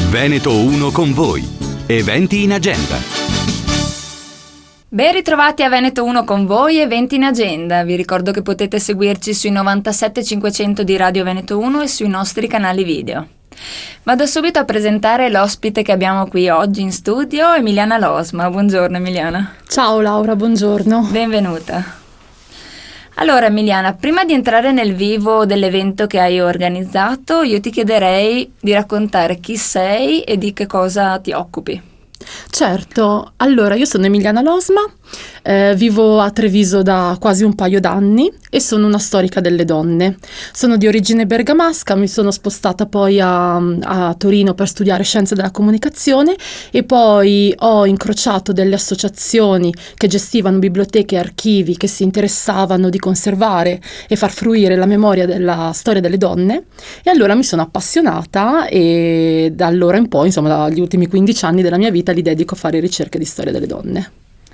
Veneto 1 con voi. Eventi in agenda. Ben ritrovati a Veneto 1 con voi, eventi in agenda. Vi ricordo che potete seguirci sui 97 500 di Radio Veneto 1 e sui nostri canali video. Vado subito a presentare l'ospite che abbiamo qui oggi in studio, Emiliana Losma. Buongiorno Emiliana. Ciao Laura, buongiorno. Benvenuta. Allora Emiliana, prima di entrare nel vivo dell'evento che hai organizzato, io ti chiederei di raccontare chi sei e di che cosa ti occupi. Certo, allora io sono Emiliana Losma, vivo a Treviso da quasi un paio d'anni e sono una storica delle donne. Sono di origine bergamasca, mi sono spostata poi a Torino per studiare scienze della comunicazione e poi ho incrociato delle associazioni che gestivano biblioteche e archivi che si interessavano di conservare e far fruire la memoria della storia delle donne e allora mi sono appassionata e da allora in poi, insomma dagli ultimi 15 anni della mia vita li dedico a fare ricerche di storia delle donne.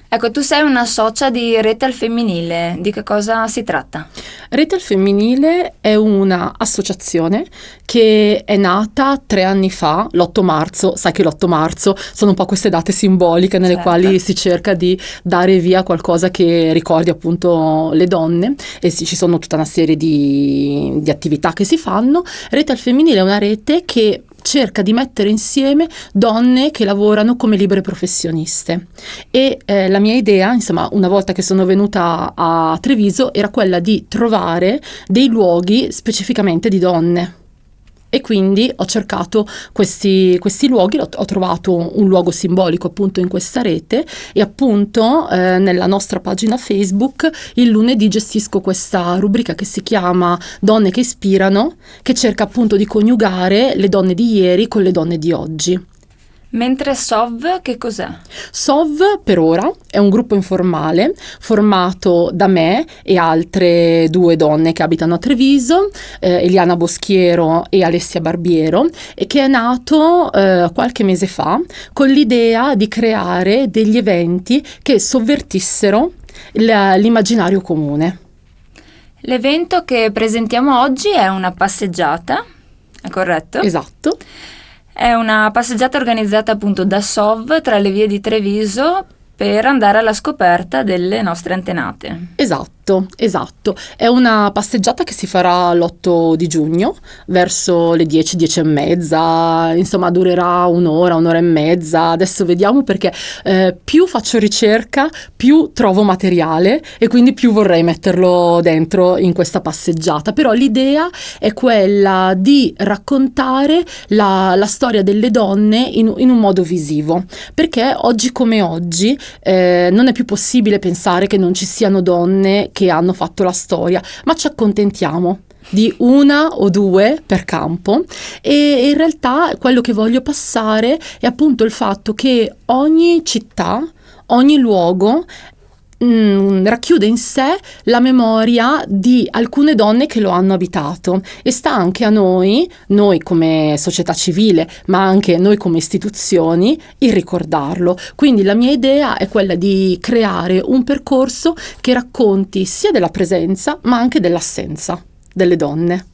Ecco, tu sei una socia di Rete al Femminile, di che cosa si tratta? Rete al Femminile è una associazione che è nata 3 anni fa, l'8 marzo, sai che l'8 marzo sono un po' queste date simboliche nelle Certo. quali si cerca di dare via qualcosa che ricordi appunto le donne e ci sono tutta una serie di attività che si fanno. Rete al Femminile è una rete che cerca di mettere insieme donne che lavorano come libere professioniste e la mia idea, insomma, una volta che sono venuta a Treviso era quella di trovare dei luoghi specificamente di donne. E quindi ho cercato questi luoghi, ho trovato un luogo simbolico appunto in questa rete e appunto nella nostra pagina Facebook il lunedì gestisco questa rubrica che si chiama Donne che ispirano, che cerca appunto di coniugare le donne di ieri con le donne di oggi. Mentre SOV, che cos'è? SOV per ora è un gruppo informale formato da me e altre 2 donne che abitano a Treviso, Eliana Boschiero e Alessia Barbiero, e che è nato qualche mese fa con l'idea di creare degli eventi che sovvertissero l'immaginario comune. L'evento che presentiamo oggi è una passeggiata, è corretto? Esatto. È una passeggiata organizzata appunto da SOV tra le vie di Treviso per andare alla scoperta delle nostre antenate. Esatto. È una passeggiata che si farà l'8 di giugno verso le 10, 10 e mezza, insomma durerà un'ora e mezza, adesso vediamo perché più faccio ricerca, più trovo materiale e quindi più vorrei metterlo dentro in questa passeggiata, però l'idea è quella di raccontare la storia delle donne in un modo visivo, perché oggi come oggi non è più possibile pensare che non ci siano donne che hanno fatto la storia, ma ci accontentiamo di 1 o 2 per campo e in realtà quello che voglio passare è appunto il fatto che ogni città, ogni luogo racchiude in sé la memoria di alcune donne che lo hanno abitato e sta anche a noi come società civile, ma anche noi come istituzioni, il ricordarlo. Quindi la mia idea è quella di creare un percorso che racconti sia della presenza ma anche dell'assenza delle donne.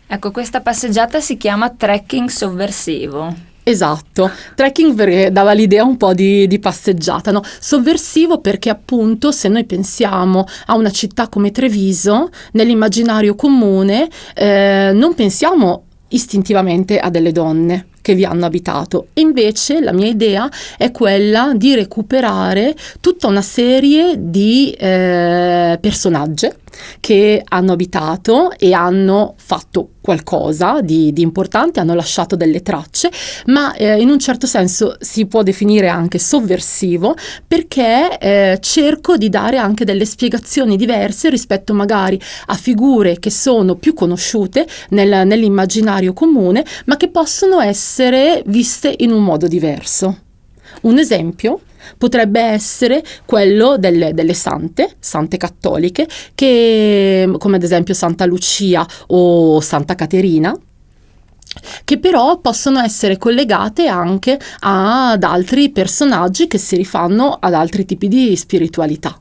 Ecco, questa passeggiata si chiama trekking sovversivo. Esatto, trekking perché dava l'idea un po' di passeggiata, no? Sovversivo perché appunto se noi pensiamo a una città come Treviso, nell'immaginario comune non pensiamo istintivamente a delle donne che vi hanno abitato e invece la mia idea è quella di recuperare tutta una serie di personaggi che hanno abitato e hanno fatto qualcosa di importante, hanno lasciato delle tracce, ma in un certo senso si può definire anche sovversivo perché cerco di dare anche delle spiegazioni diverse rispetto magari a figure che sono più conosciute nell'immaginario comune, ma che possono essere viste in un modo diverso. Un esempio potrebbe essere quello delle sante cattoliche, che, come ad esempio Santa Lucia o Santa Caterina, che però possono essere collegate anche ad altri personaggi che si rifanno ad altri tipi di spiritualità.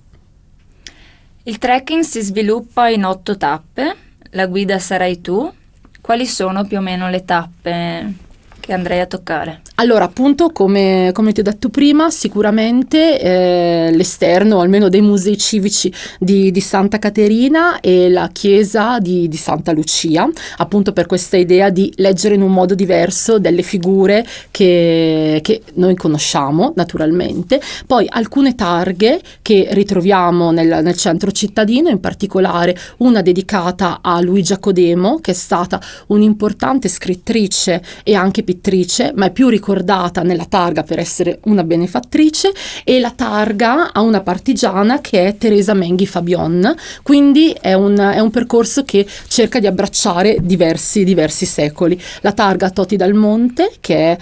Il trekking si sviluppa in 8 tappe, la guida sarai tu. Quali sono più o meno le tappe? che andrei a toccare? Allora, appunto, come ti ho detto prima, sicuramente l'esterno, almeno dei musei civici di Santa Caterina e la chiesa di Santa Lucia, appunto per questa idea di leggere in un modo diverso delle figure che noi conosciamo naturalmente. Poi alcune targhe che ritroviamo nel centro cittadino, in particolare una dedicata a Luigia Codemo, che è stata un'importante scrittrice e anche pittrice, ma è più ricordata nella targa per essere una benefattrice, e la targa a una partigiana che è Teresa Menghi Fabion. Quindi è un percorso che cerca di abbracciare diversi secoli. La targa a Toti dal Monte, che è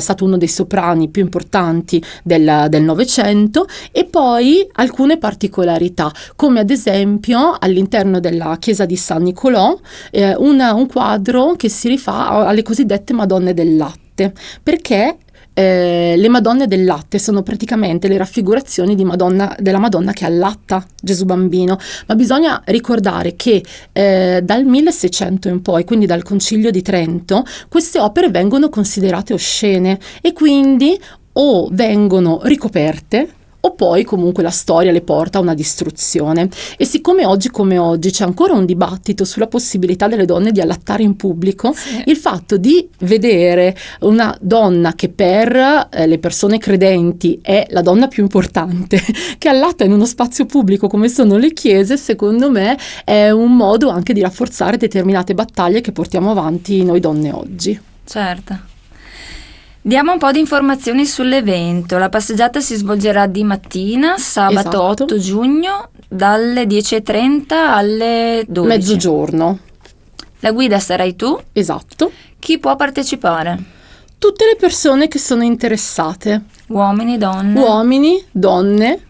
stato uno dei soprani più importanti del Novecento, e poi alcune particolarità, come ad esempio all'interno della chiesa di San Nicolò un quadro che si rifà alle cosiddette Madonne del Latte, perché le Madonne del Latte sono praticamente le raffigurazioni della Madonna che allatta Gesù bambino, ma bisogna ricordare che dal 1600 in poi, quindi dal Concilio di Trento, queste opere vengono considerate oscene e quindi o vengono ricoperte o poi comunque la storia le porta a una distruzione. E siccome oggi come oggi c'è ancora un dibattito sulla possibilità delle donne di allattare in pubblico, sì, il fatto di vedere una donna che per le persone credenti è la donna più importante, che allatta in uno spazio pubblico come sono le chiese, secondo me è un modo anche di rafforzare determinate battaglie che portiamo avanti noi donne oggi. Certo. Diamo un po' di informazioni sull'evento. La passeggiata si svolgerà di mattina, sabato, esatto, 8 giugno, dalle 10:30 alle 12. Mezzogiorno. La guida sarai tu? Esatto. Chi può partecipare? Tutte le persone che sono interessate. Uomini, donne? Uomini, donne,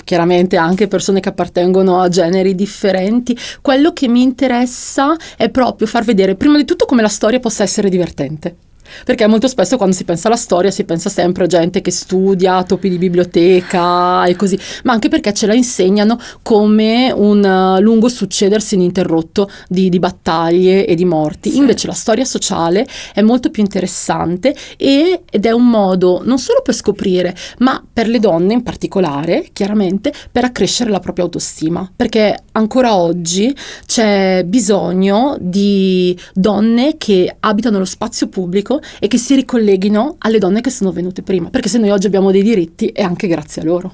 chiaramente anche persone che appartengono a generi differenti. Quello che mi interessa è proprio far vedere, prima di tutto, come la storia possa essere divertente. Perché molto spesso quando si pensa alla storia si pensa sempre a gente che studia, topi di biblioteca e così, ma anche perché ce la insegnano come un lungo succedersi ininterrotto di battaglie e di morti. Sì. Invece la storia sociale è molto più interessante ed è un modo non solo per scoprire, ma per le donne in particolare, chiaramente, per accrescere la propria autostima, perché ancora oggi c'è bisogno di donne che abitano lo spazio pubblico e che si ricolleghino alle donne che sono venute prima, perché se noi oggi abbiamo dei diritti è anche grazie a loro.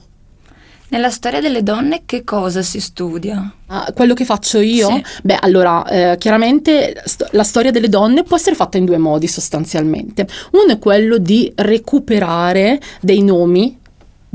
Nella storia delle donne che cosa si studia? Quello che faccio io? Sì. Beh, allora, chiaramente la storia delle donne può essere fatta in due modi sostanzialmente. Uno è quello di recuperare dei nomi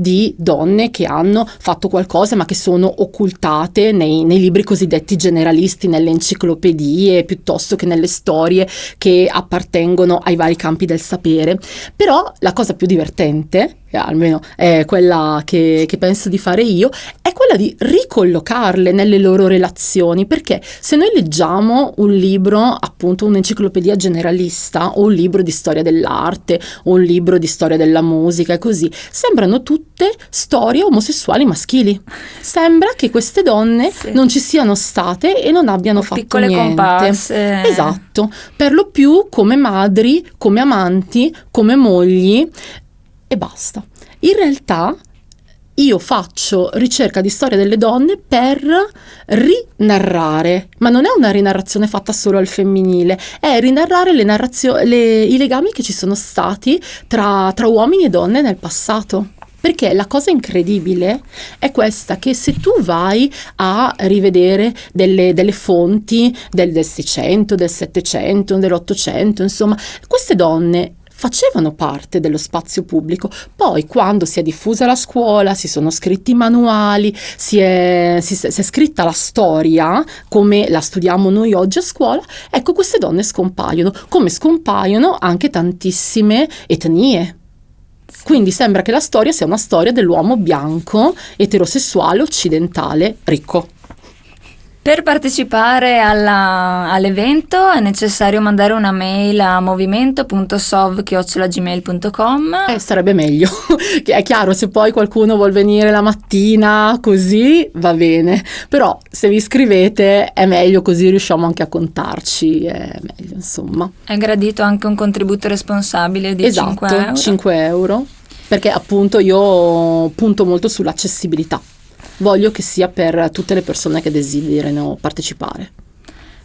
di donne che hanno fatto qualcosa ma che sono occultate nei libri cosiddetti generalisti, nelle enciclopedie, piuttosto che nelle storie che appartengono ai vari campi del sapere. Però la cosa più divertente, almeno è quella che penso di fare io, è quella di ricollocarle nelle loro relazioni, perché se noi leggiamo un libro, appunto un'enciclopedia generalista o un libro di storia dell'arte o un libro di storia della musica e così, sembrano tutte storie omosessuali maschili. Sembra che queste donne sì, non ci siano state e non abbiano fatto piccole niente. comparse. Esatto, per lo più come madri, come amanti, come mogli e basta. In realtà io faccio ricerca di storia delle donne per rinarrare, ma non è una rinarrazione fatta solo al femminile, è rinarrare i legami che ci sono stati tra uomini e donne nel passato. Perché la cosa incredibile è questa, che se tu vai a rivedere delle fonti del 600, del 700, dell'800, insomma, queste donne facevano parte dello spazio pubblico. Poi quando si è diffusa la scuola, si sono scritti i manuali, si è scritta la storia come la studiamo noi oggi a scuola, ecco, queste donne scompaiono, come scompaiono anche tantissime etnie. Quindi sembra che la storia sia una storia dell'uomo bianco, eterosessuale, occidentale, ricco. Per partecipare all'evento è necessario mandare una mail a movimento.sov@gmail.com. Sarebbe meglio. Che è chiaro, se poi qualcuno vuol venire la mattina così va bene, però se vi iscrivete è meglio, così riusciamo anche a contarci, è meglio, insomma. È gradito anche un contributo responsabile di 5 euro. 5 euro, perché appunto io punto molto sull'accessibilità. Voglio che sia per tutte le persone che desiderino partecipare.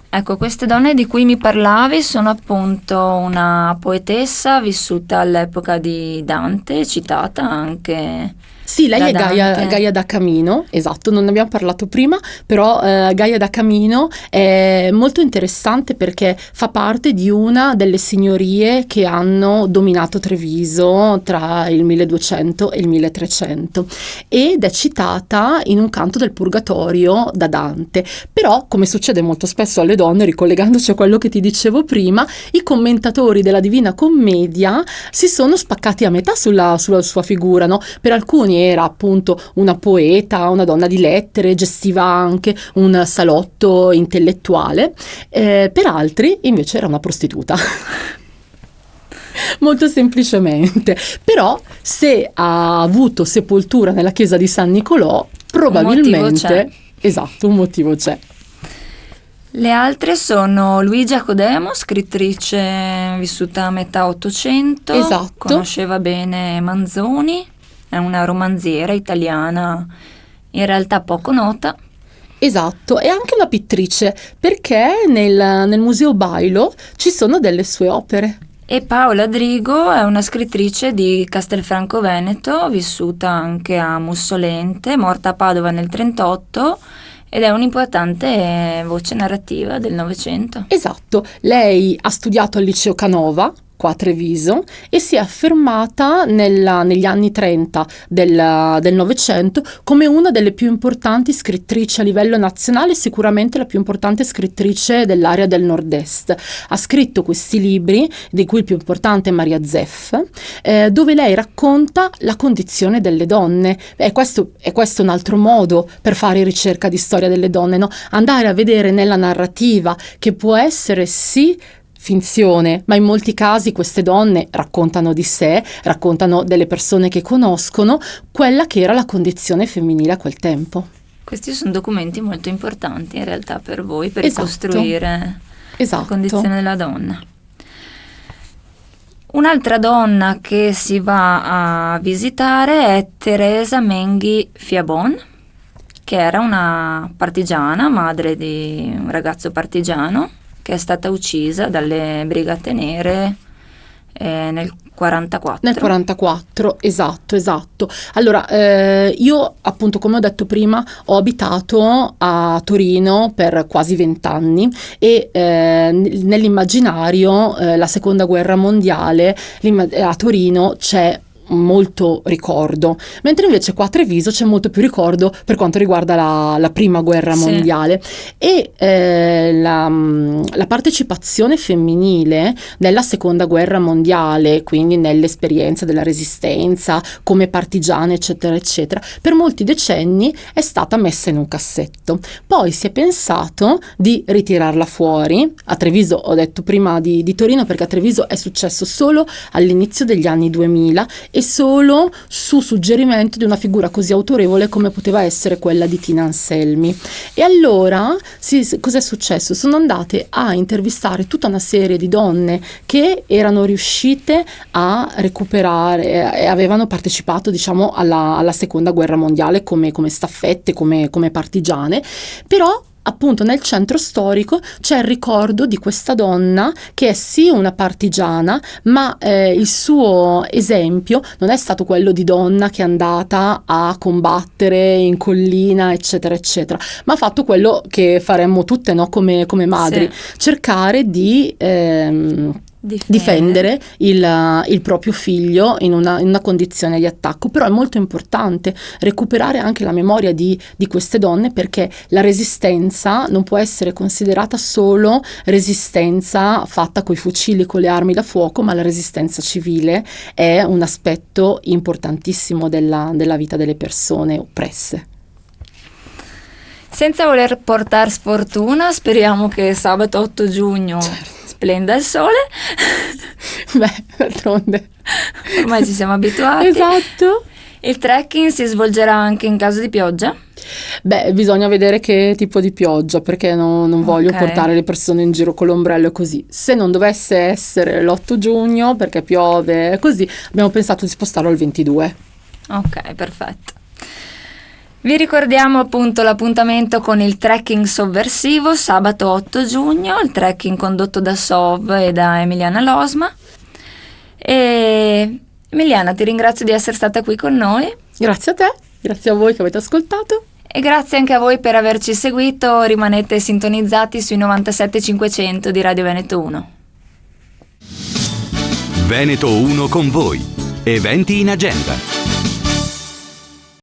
Ecco, queste donne di cui mi parlavi sono appunto una poetessa vissuta all'epoca di Dante, citata anche. Sì, lei è Dante. Gaia da Camino, esatto, non ne abbiamo parlato prima, però Gaia da Camino è molto interessante perché fa parte di una delle signorie che hanno dominato Treviso tra il 1200 e il 1300 ed è citata in un canto del Purgatorio da Dante. Però, come succede molto spesso alle donne, ricollegandoci a quello che ti dicevo prima, i commentatori della Divina Commedia si sono spaccati a metà sulla sua figura, no? Per alcuni era appunto una poeta, una donna di lettere, gestiva anche un salotto intellettuale, per altri invece era una prostituta. Molto semplicemente. Però se ha avuto sepoltura nella chiesa di San Nicolò, probabilmente, un motivo c'è. Esatto, un motivo c'è. Le altre sono Luigia Codemo, scrittrice vissuta a metà Ottocento, Esatto. Conosceva bene Manzoni, è una romanziera italiana in realtà poco nota. Esatto, è anche una pittrice, perché nel Museo Bailo ci sono delle sue opere. E Paola Drigo è una scrittrice di Castelfranco Veneto, vissuta anche a Mussolente, morta a Padova nel 1938, ed è un'importante voce narrativa del Novecento. Esatto, lei ha studiato al liceo Canova, qua a Treviso, e si è affermata negli anni 30 del Novecento come una delle più importanti scrittrici a livello nazionale, sicuramente la più importante scrittrice dell'area del nord-est. Ha scritto questi libri, di cui il più importante è Maria Zeff, dove lei racconta la condizione delle donne. Questo è un altro modo per fare ricerca di storia delle donne, no? Andare a vedere nella narrativa, che può essere sì finzione, ma in molti casi queste donne raccontano di sé, raccontano delle persone che conoscono, quella che era la condizione femminile a quel tempo. Questi sono documenti molto importanti in realtà per voi, per Esatto. ricostruire Esatto. la condizione della donna. Un'altra donna che si va a visitare è Teresa Menghi Fiabon, che era una partigiana, madre di un ragazzo partigiano, che è stata uccisa dalle Brigate Nere nel 44. Nel 44, esatto. Allora, io appunto, come ho detto prima, ho abitato a Torino per quasi 20 anni e nell'immaginario la seconda guerra mondiale a Torino c'è molto ricordo, mentre invece qua a Treviso c'è molto più ricordo per quanto riguarda la prima guerra mondiale. E la partecipazione femminile nella seconda guerra mondiale, quindi nell'esperienza della resistenza come partigiane eccetera eccetera, per molti decenni è stata messa in un cassetto. Poi si è pensato di ritirarla fuori. A Treviso, ho detto prima di Torino, perché a Treviso è successo solo all'inizio degli anni 2000 e solo su suggerimento di una figura così autorevole come poteva essere quella di Tina Anselmi. E allora cos'è successo? Sono andate a intervistare tutta una serie di donne che erano riuscite a recuperare e avevano partecipato, diciamo, alla seconda guerra mondiale come staffette, come partigiane, però appunto nel centro storico c'è il ricordo di questa donna che è sì una partigiana, ma il suo esempio non è stato quello di donna che è andata a combattere in collina eccetera eccetera, ma ha fatto quello che faremmo tutte, no? come madri, sì. Cercare di difendere il proprio figlio in una condizione di attacco. Però è molto importante recuperare anche la memoria di queste donne, perché la resistenza non può essere considerata solo resistenza fatta coi fucili, con le armi da fuoco, ma la resistenza civile è un aspetto importantissimo della vita delle persone oppresse. Senza voler portare sfortuna, speriamo che sabato 8 giugno splenda il sole. Beh, d'altronde. Ormai ci siamo abituati. Esatto. Il trekking si svolgerà anche in caso di pioggia? Beh, bisogna vedere che tipo di pioggia, perché non voglio Ok. portare le persone in giro con l'ombrello così. Se non dovesse essere l'8 giugno, perché piove così, abbiamo pensato di spostarlo al 22. Ok, perfetto. Vi ricordiamo appunto l'appuntamento con il trekking sovversivo sabato 8 giugno, il trekking condotto da Sov e da Emiliana Losma. E Emiliana, ti ringrazio di essere stata qui con noi Grazie a te, grazie a voi che avete ascoltato. e grazie anche a voi per averci seguito. Rimanete sintonizzati sui 97.500 di Radio Veneto 1. Veneto 1 con voi. Eventi in agenda.